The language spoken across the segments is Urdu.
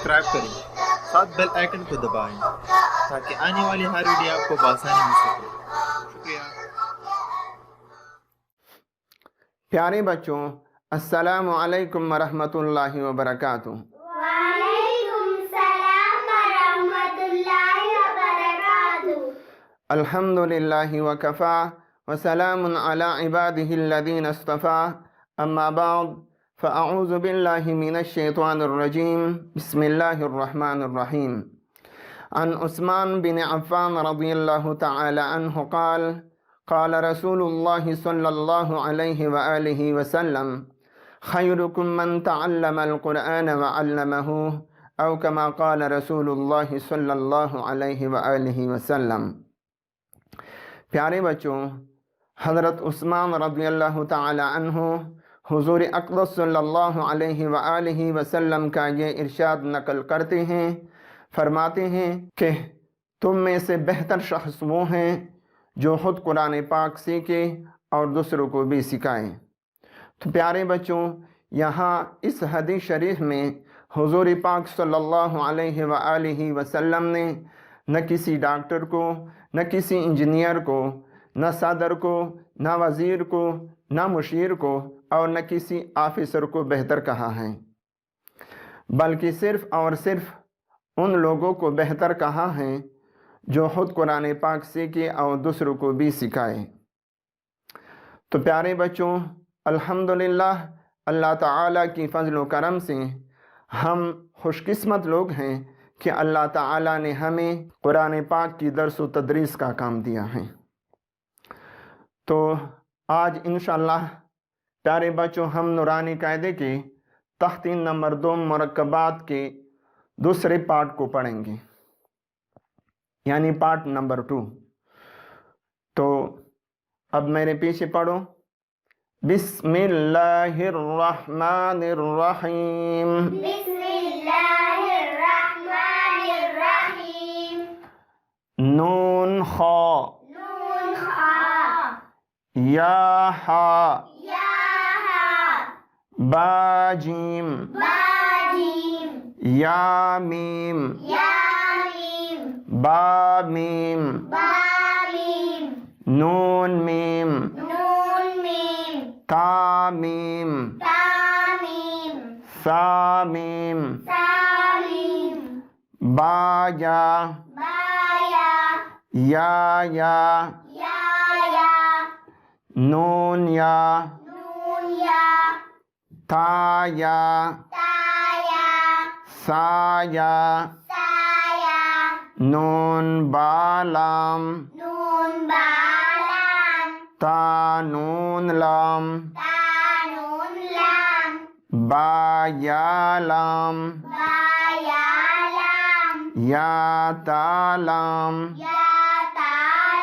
سبسکرائب کریں، ساتھ بیل آئیکن کو دبائیں تاکہ آنے والی ہر ویڈیو آپ کو بآسانی مل سکے۔ شکریہ۔ پیارے بچوں، السلام علیکم ورحمۃ اللہ وبرکاتہ۔ وعلیکم السلام ورحمۃ اللہ وبرکاتہ۔ الحمد للہ وکفا وسلام علی عبادہ الذین اصطفیٰ، اما بعد فاعوذ باللہ من الشیطان الرجیم، بسم اللہ الرحمن الرحیم۔ عن عثمان بن عفان رضی اللہ تعالی عنہ قال قال رسول اللہ صلی اللہ علیہ وآلہ وسلم خیرکم من تعلم القرآن وعلمہ، او کما قال رسول اللہ صلی اللہ علیہ وآلہ وسلم۔ پیارے بچوں، حضرت عثمان رضی اللہ تعالی عنہ حضور اقدس صلی اللہ علیہ وآلہ وسلم کا یہ ارشاد نقل کرتے ہیں، فرماتے ہیں کہ تم میں سے بہتر شخص وہ ہیں جو خود قرآن پاک سیکھے اور دوسروں کو بھی سکھائے۔ تو پیارے بچوں، یہاں اس حدیث شریف میں حضور پاک صلی اللہ علیہ وآلہ وسلم نے نہ کسی ڈاکٹر کو، نہ کسی انجینئر کو، نہ صدر کو، نہ وزیر کو، نہ مشیر کو اور نہ کسی آفیسر کو بہتر کہا ہے، بلکہ صرف اور صرف ان لوگوں کو بہتر کہا ہے جو خود قرآن پاک سیکھے اور دوسروں کو بھی سکھائے۔ تو پیارے بچوں، الحمدللہ اللہ تعالیٰ کی فضل و کرم سے ہم خوش قسمت لوگ ہیں کہ اللہ تعالیٰ نے ہمیں قرآن پاک کی درس و تدریس کا کام دیا ہے۔ تو آج انشاءاللہ پیارے بچوں ہم نورانی قاعدے کے تحتین نمبر 2 مرکبات کے دوسرے پارٹ کو پڑھیں گے، یعنی پارٹ نمبر 2۔ تو اب میرے پیچھے پڑھو، بسم اللہ الرحمن الرحیم۔ بسم اللہ الرحمن الرحیم۔ نون خا نون خا، یا ہا یا ہا، با جیم با جیم، یا میم یا میم، با میم با میم، نون میم نون میم، تا میم تا میم، سا میم سا میم، با یا با یا، یا یا یا، نون یا نون یا، تا یا تا یا، سا یا سا یا، نون با لام نون با لام، تا نون لام تا نون لام، با یا لام با یا لام، یا تا لام یا تا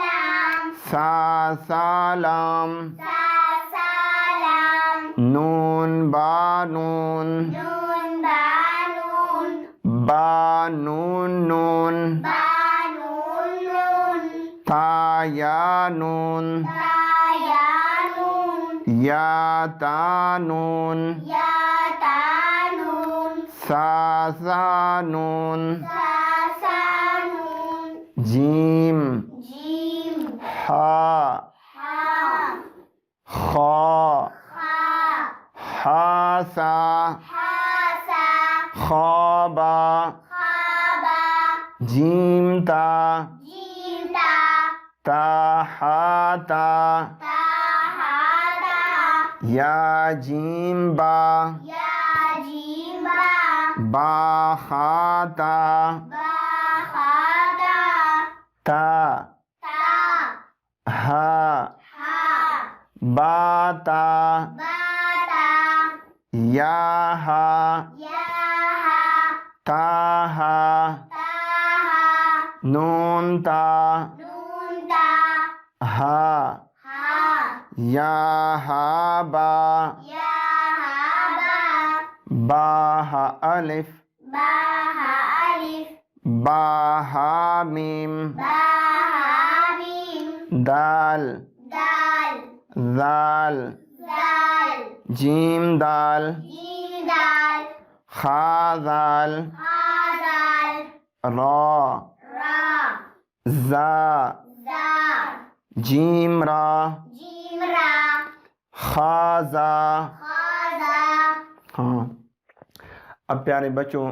لام، سا لام سا لام، نون با نون نون با نون، با نون نون با نون نون، تا یا نون تا یا نون، یا تا نون یا تا نون، سا نون سا نون، جیم جیم، ہا ہا، خا خا، ہا سا ہا سا، خا با خا با، جیم تا جیم تا، تا ہا تا تا ہا تا، یا جیم با یا جیم با، با خا تا با خا تا، تا تا ہا ہا، با تا با تا، یا ہا یا ہا، تا ہا تا ہا، نون تا نون تا، ہا ہا، یا ہا با یا ہا با، با ہا الف با ہا الف، با ہا میم با ہا میم، دال دال، ذال دال، جیم دال جیم دال، خا ذال خا را، را، زا، زا، جیم را، جیم را، خا زا. خا زا. ہاں، اب پیارے بچوں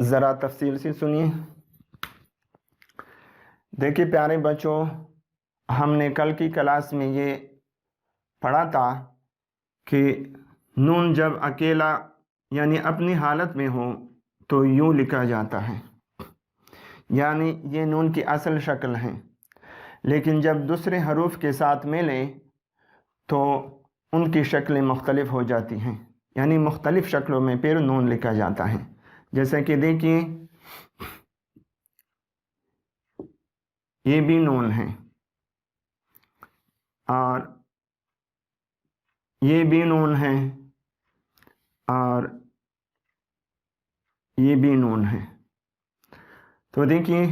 ذرا تفصیل سے سنیے. دیکھیے پیارے بچوں، ہم نے کل کی کلاس میں یہ پڑھا تھا کہ نون جب اکیلا یعنی اپنی حالت میں ہو تو یوں لکھا جاتا ہے، یعنی یہ نون کی اصل شکل ہے. لیکن جب دوسرے حروف کے ساتھ ملیں تو ان کی شکلیں مختلف ہو جاتی ہیں، یعنی مختلف شکلوں میں پھر نون لکھا جاتا ہے. جیسا کہ دیکھیے یہ بھی نون ہے اور یہ بھی نون ہے اور یہ بھی نون ہے. تو دیکھیے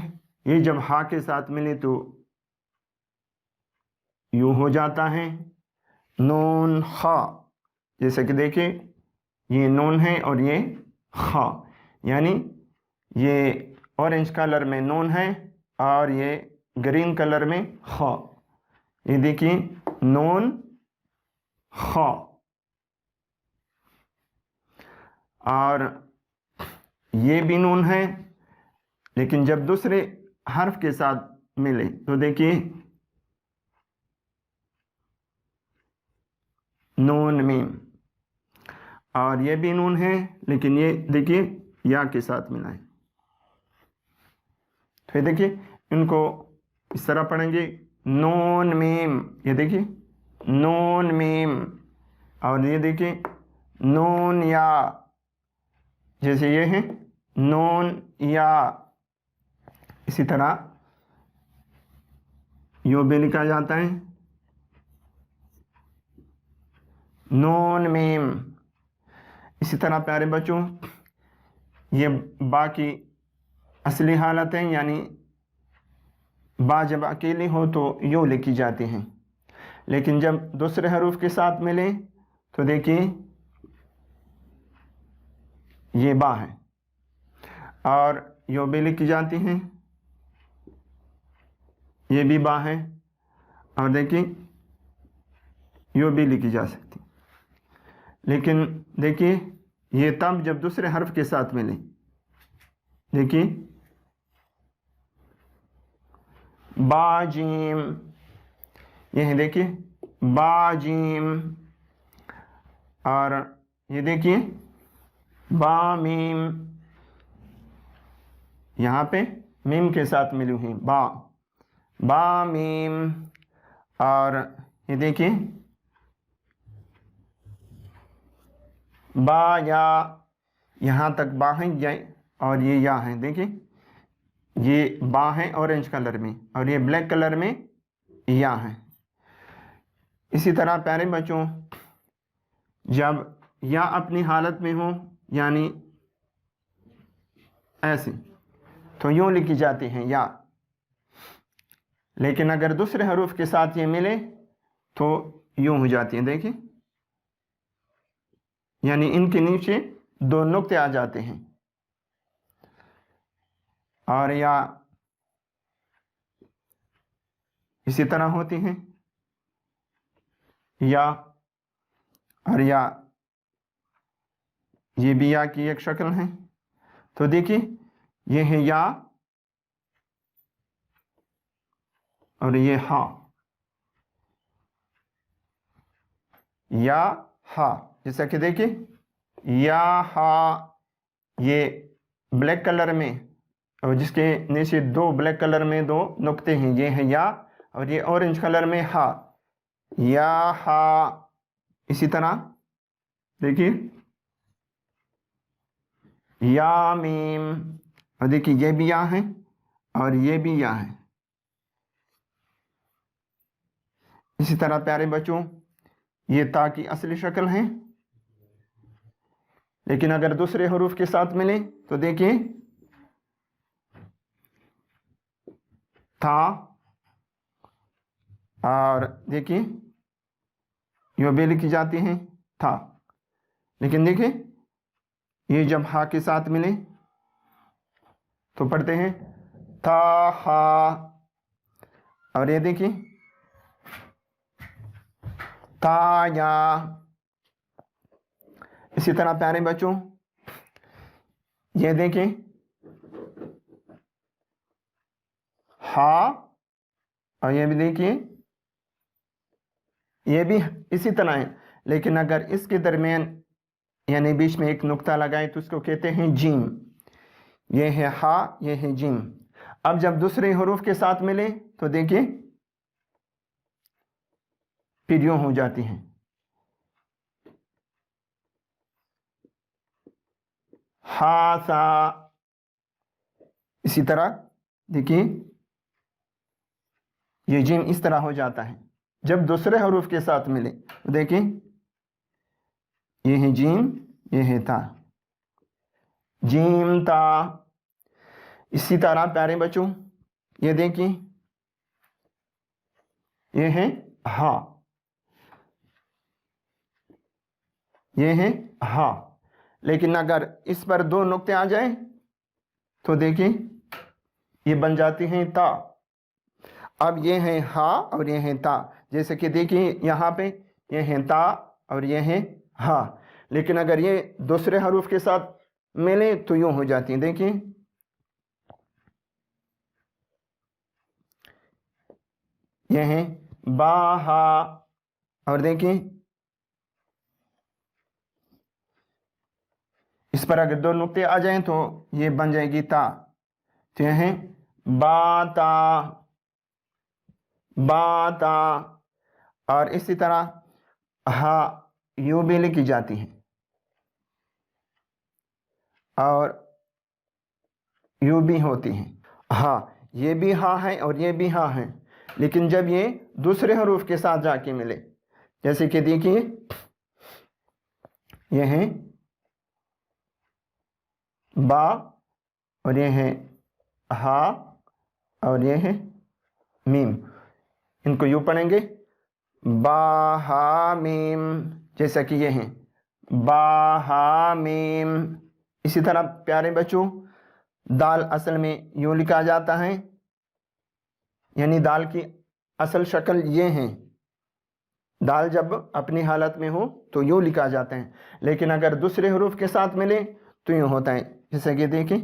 یہ جب ہا کے ساتھ ملے تو یوں ہو جاتا ہے نون خا. جیسے کہ دیکھیے یہ نون ہے اور یہ خا، یعنی یہ اورنج کلر میں نون ہے اور یہ گرین کلر میں خا. یہ دیکھیے نون خا. اور یہ بھی نون ہے لیکن جب دوسرے حرف کے ساتھ ملے تو دیکھیے نون میم. اور یہ بھی نون ہے لیکن یہ دیکھیے یا کے ساتھ ملا ہے. پھر دیکھیے ان کو اس طرح پڑھیں گے نون میم. یہ دیکھیے نون میم. اور یہ دیکھیے نون یا، جیسے یہ ہے نون یا. اسی طرح یوں بھی لکھا جاتا ہے نون میم. اسی طرح پیارے بچوں یہ با کی اصلی حالت ہے، یعنی با جب اکیلی ہو تو یوں لکھی جاتی ہیں، لیکن جب دوسرے حروف کے ساتھ ملیں تو دیکھیے یہ با ہے اور یوں بھی لکھی جاتی ہیں. یہ بھی با ہے اور دیکھیے یوں بھی لکھی جا سکتی. لیکن دیکھیے یہ تب جب دوسرے حرف کے ساتھ ملے. دیکھیے با جیم. یہ ہے دیکھیے با جیم. اور یہ دیکھیے با میم. یہاں پہ میم کے ساتھ ملی ہوئی با، با میم. اور یہ دیکھیے با یا. یہاں تک با ہیں اور یہ یا ہیں. دیکھیے یہ با ہے اورنج کلر میں اور یہ بلیک کلر میں یا ہے. اسی طرح پیارے بچوں جب یا اپنی حالت میں ہو یعنی ایسے تو یوں لکھی جاتی ہیں یا. لیکن اگر دوسرے حروف کے ساتھ یہ ملے تو یوں ہو جاتی ہیں. دیکھیں یعنی ان کے نیچے دو نقطے آ جاتے ہیں. اور یا اسی طرح ہوتی ہیں یا اور یا. یہ بھی یا کی ایک شکل ہے. تو دیکھیے یہ ہے یا اور یہ ہا. یا ہا. جیسا کہ دیکھیے یا ہا یہ بلیک کلر میں اور جس کے نیچے دو بلیک کلر میں دو نقطے ہیں، یہ ہے یا. اور یہ اورنج کلر میں ہا. یا ہا. اسی طرح دیکھیے یا میم. اور دیکھیے یہ بھی یا ہے اور یہ بھی یا ہے. اسی طرح پیارے بچوں یہ تا کی اصلی شکل ہے، لیکن اگر دوسرے حروف کے ساتھ ملے تو دیکھیے تھا. اور دیکھیے یوں بھی لکھی جاتی ہیں تھا. لیکن دیکھیے یہ جب ہا کے ساتھ ملے تو پڑھتے ہیں تا ہا. اور یہ دیکھیے تا یا. اسی طرح پیارے بچوں یہ دیکھیں ہا. اور یہ بھی دیکھیے یہ بھی اسی طرح ہے، لیکن اگر اس کے درمیان یعنی بیچ میں ایک نقطہ لگائیں تو اس کو کہتے ہیں جیم. یہ ہے ہا، یہ ہے جیم. اب جب دوسرے حروف کے ساتھ ملے تو دیکھیں پھر یوں ہو جاتی ہیں. ہا سا. اسی طرح دیکھیے یہ جیم اس طرح ہو جاتا ہے جب دوسرے حروف کے ساتھ ملے. دیکھیں یہ ہے جیم، یہ ہے تا. جیم تا. اسی طرح پیارے بچوں یہ دیکھیں یہ ہے ہا، یہ ہے ہا. لیکن اگر اس پر دو نقطے آ جائیں تو دیکھیں یہ بن جاتی ہیں تا. اب یہ ہے ہا اور یہ ہے تا. جیسے کہ دیکھیں یہاں پہ یہ ہے تا اور یہ ہے ہا، لیکن اگر یہ دوسرے حروف کے ساتھ ملے تو یوں ہو جاتی ہیں. دیکھیں یہ ہے با ہا. اور دیکھیں اس پر اگر دو نقطے آ جائیں تو یہ بن جائے گی تا. تو یہ ہے با تا، با تا. اور اسی طرح ہا یوں بھی لکھی جاتی ہے اور یوں بھی ہوتی ہیں. ہاں یہ بھی ہاں ہے اور یہ بھی ہاں ہے، لیکن جب یہ دوسرے حروف کے ساتھ جا کے ملے جیسے کہ دیکھیے یہ ہے با اور یہ ہے ہا اور یہ ہے میم. ان کو یوں پڑھیں گے با ہا میم، جیسا کہ یہ ہے با ہا میم. اسی طرح پیارے بچوں دال اصل میں یوں لکھا جاتا ہے، یعنی دال کی اصل شکل یہ ہے. دال جب اپنی حالت میں ہو تو یوں لکھا جاتا ہے، لیکن اگر دوسرے حروف کے ساتھ ملے تو یوں ہوتا ہے. جیسا کہ دیکھیں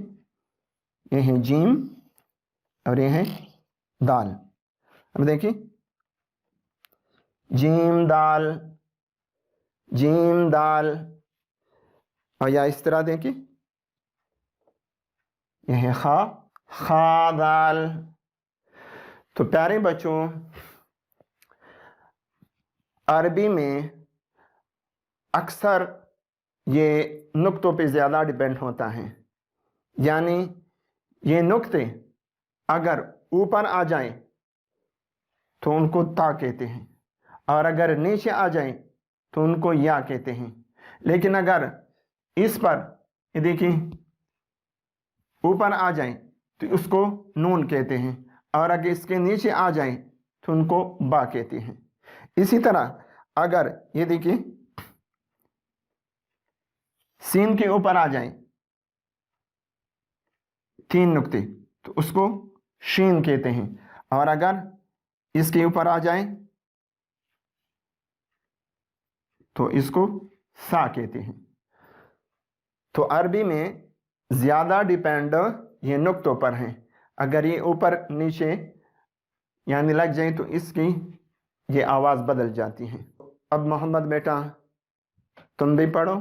یہ ہے جیم اور یہ ہے دال. اب دیکھیں جیم دال، جیم دال. اور یا اس طرح دیکھیں یہ ہے خا، خا دال. تو پیارے بچوں عربی میں اکثر یہ نقطوں پہ زیادہ ڈیپینڈ ہوتا ہے، یعنی یہ نقطے اگر اوپر آ جائیں تو ان کو تا کہتے ہیں، اور اگر نیچے آ جائیں تو ان کو یا کہتے ہیں. لیکن اگر اس پر یہ دیکھیں اوپر آ جائیں تو اس کو نون کہتے ہیں، اور اگر اس کے نیچے آ جائیں تو ان کو با کہتے ہیں. اسی طرح اگر یہ دیکھیں سین کے اوپر آ جائیں تین نقطے تو اس کو شین کہتے ہیں، اور اگر اس کے اوپر آ جائیں تو اس کو سا کہتے ہیں. تو عربی میں زیادہ ڈیپینڈ یہ نقطوں پر ہیں. اگر یہ اوپر نیچے یعنی لگ جائیں تو اس کی یہ آواز بدل جاتی ہے. اب محمد بیٹا تم بھی پڑھو.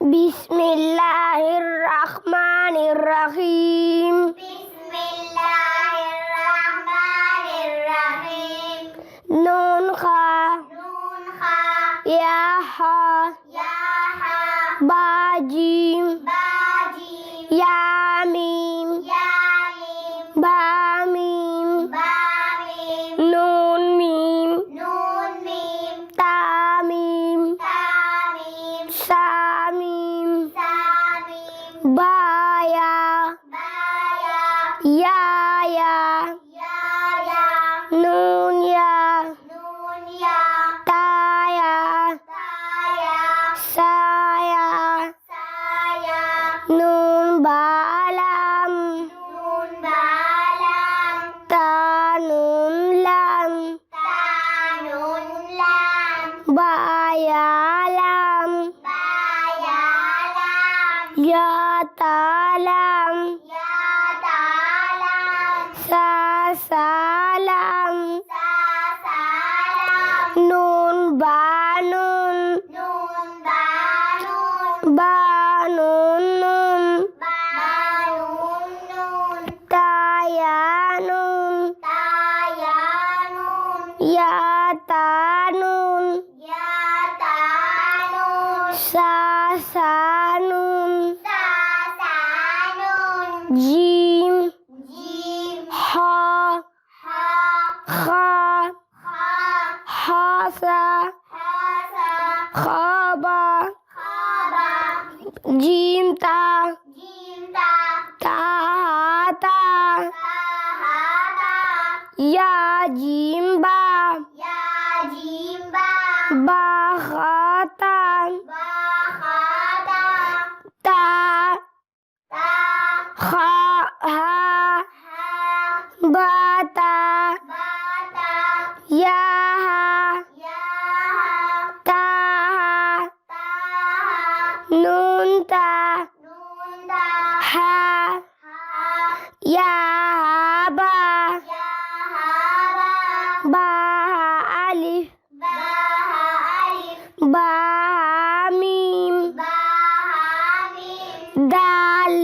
بسم اللہ الرحمن الرحیم. بسم اللہ الرحمن الرحیم. نون خا نون خا یا ہا یا ہا با جیم با جیم یا میم یا میم با میم با میم نون میم نون میم تا میم تا میم سا میم سا میم با یا با یا یا یا نون یا نون یا تا یا تا یا سا یا سا یا نون با لام salam. Sa salam. Nun banun. Nun banun. Banun nun. Banun nun. Tayanun. Tayanun. Yatanun. Yatanun. Sasanun. Sasanun. Jim. Jim. Ha. Ha. Kha. Ha. Hasa. Hasa. Khaba. Khaba. Jim ta. Jim ta. Tahata. Tahata. Ya jim ba. Ya jim ba. Ba khatan. Ba khata. Ta. Ta. Kha. Ha. Ha. Bata. Bata. Ya ha. Ya. Ta ha. Ta. Nun ta. Nun ta. Ha. Ha. Ya ba. Ya ba. Ba alif. Ba alif. Ba mim. Ba mim. Dal.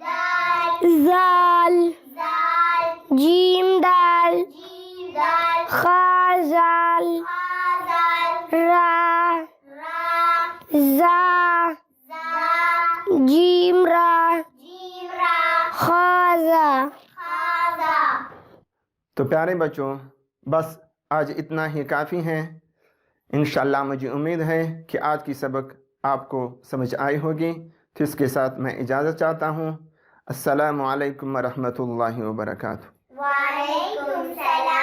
Dal. Zal. Zal. Jim dal. Jim dal. Khazal. Khazal. Ra. Ra. Za. Za. Jim ra. Jim ra. Khaza. Khaza. تو پیارے بچوں، بس آج اتنا ہی کافی ہے۔ انشاءاللہ مجھے امید ہے کہ آج کی سبق آپ کو سمجھ آئی ہوگی۔ تو اس کے ساتھ میں اجازت چاہتا ہوں۔ السلام علیکم ورحمۃ اللہ وبرکاتہ۔ وعلیکم السلام